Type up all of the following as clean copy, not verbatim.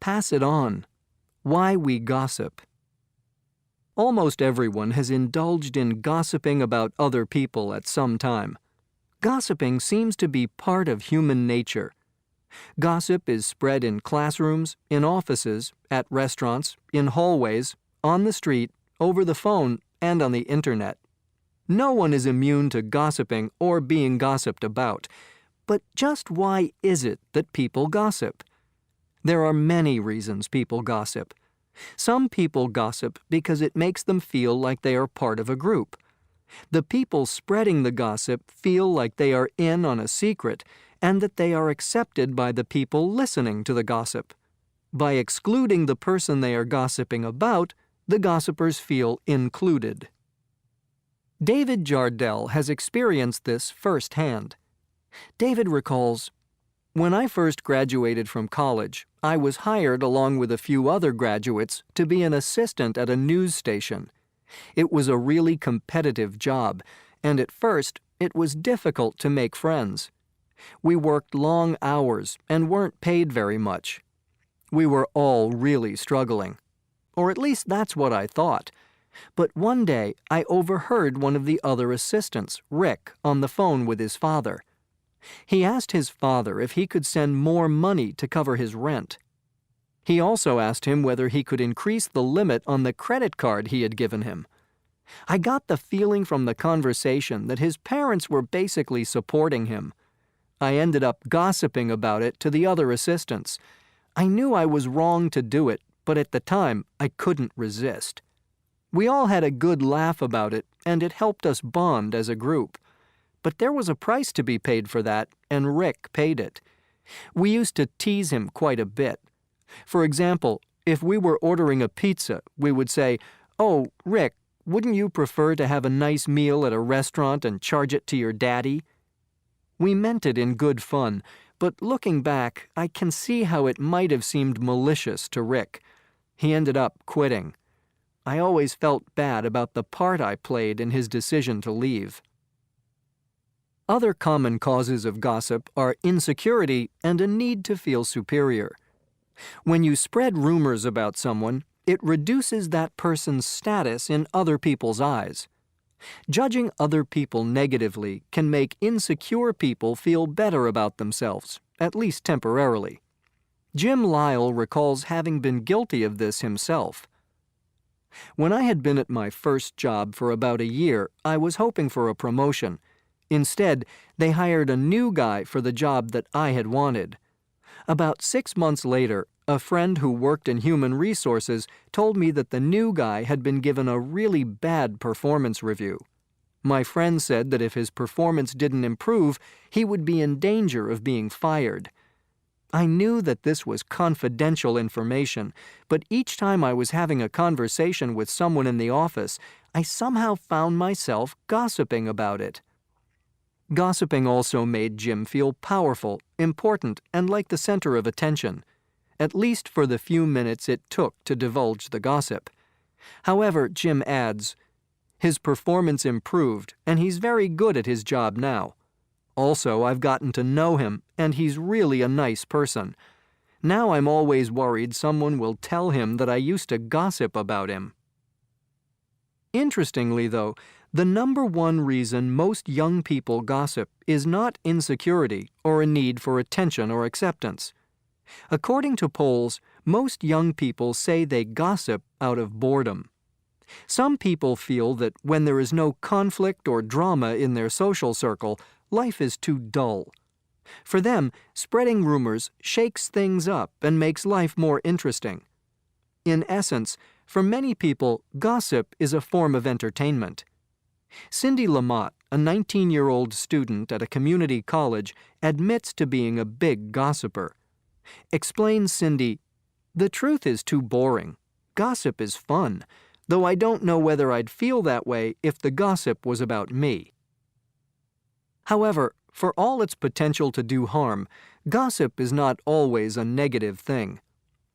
Pass it on. Why we gossip. Almost everyone has indulged in gossiping about other people at some time. Gossiping seems to be part of human nature. Gossip is spread in classrooms, in offices, at restaurants, in hallways, on the street, over the phone, and on the internet. No one is immune to gossiping or being gossiped about. But just why is it that people gossip? There are many reasons people gossip. Some people gossip because it makes them feel like they are part of a group. The people spreading the gossip feel like they are in on a secret and that they are accepted by the people listening to the gossip. By excluding the person they are gossiping about, the gossipers feel included. David Jardell has experienced this firsthand. David recalls, "When I first graduated from college, I was hired along with a few other graduates to be an assistant at a news station. It was a really competitive job, and at first it was difficult to make friends. We worked long hours and weren't paid very much. We were all really struggling. Or at least that's what I thought. But one day I overheard one of the other assistants, Rick, on the phone with his father. He asked his father if he could send more money to cover his rent. He also asked him whether he could increase the limit on the credit card he had given him. I got the feeling from the conversation that his parents were basically supporting him. I ended up gossiping about it to the other assistants. I knew I was wrong to do it, but at the time I couldn't resist. We all had a good laugh about it, and it helped us bond as a group. But there was a price to be paid for that, and Rick paid it. We used to tease him quite a bit. For example, if we were ordering a pizza, we would say, 'Oh, Rick, wouldn't you prefer to have a nice meal at a restaurant and charge it to your daddy?' We meant it in good fun, but looking back, I can see how it might have seemed malicious to Rick. He ended up quitting. I always felt bad about the part I played in his decision to leave." Other common causes of gossip are insecurity and a need to feel superior. When you spread rumors about someone, it reduces that person's status in other people's eyes. Judging other people negatively can make insecure people feel better about themselves, at least temporarily. Jim Lyle recalls having been guilty of this himself. "When I had been at my first job for about a year, I was hoping for a promotion. Instead, they hired a new guy for the job that I had wanted. About 6 months later, a friend who worked in human resources told me that the new guy had been given a really bad performance review. My friend said that if his performance didn't improve, he would be in danger of being fired. I knew that this was confidential information, but each time I was having a conversation with someone in the office, I somehow found myself gossiping about it." Gossiping also made Jim feel powerful, important, and like the center of attention, at least for the few minutes it took to divulge the gossip. However, Jim adds, "His performance improved, and he's very good at his job now. Also, I've gotten to know him, and he's really a nice person. Now I'm always worried someone will tell him that I used to gossip about him." Interestingly, though, the number one reason most young people gossip is not insecurity or a need for attention or acceptance. According to polls, most young people say they gossip out of boredom. Some people feel that when there is no conflict or drama in their social circle, life is too dull. For them, spreading rumors shakes things up and makes life more interesting. In essence, for many people, gossip is a form of entertainment. Cindy Lamott, a 19-year-old student at a community college, admits to being a big gossiper. Explains Cindy, "The truth is too boring. Gossip is fun, though I don't know whether I'd feel that way if the gossip was about me." However, for all its potential to do harm, gossip is not always a negative thing.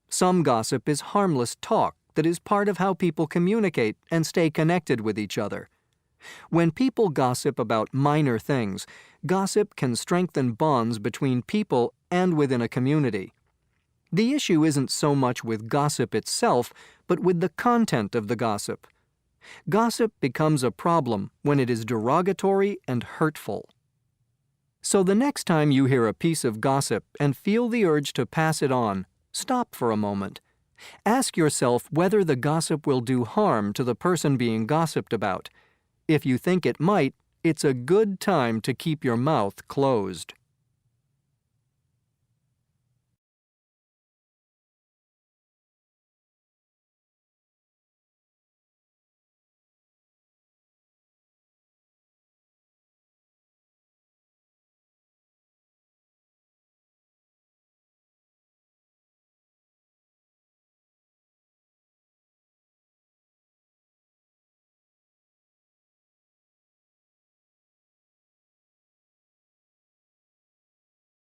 Some gossip is harmless talk that is part of how people communicate and stay connected with each other. When people gossip about minor things, gossip can strengthen bonds between people and within a community. The issue isn't so much with gossip itself, but with the content of the gossip. Gossip becomes a problem when it is derogatory and hurtful. So the next time you hear a piece of gossip and feel the urge to pass it on, stop for a moment. Ask yourself whether the gossip will do harm to the person being gossiped about. If you think it might, it's a good time to keep your mouth closed.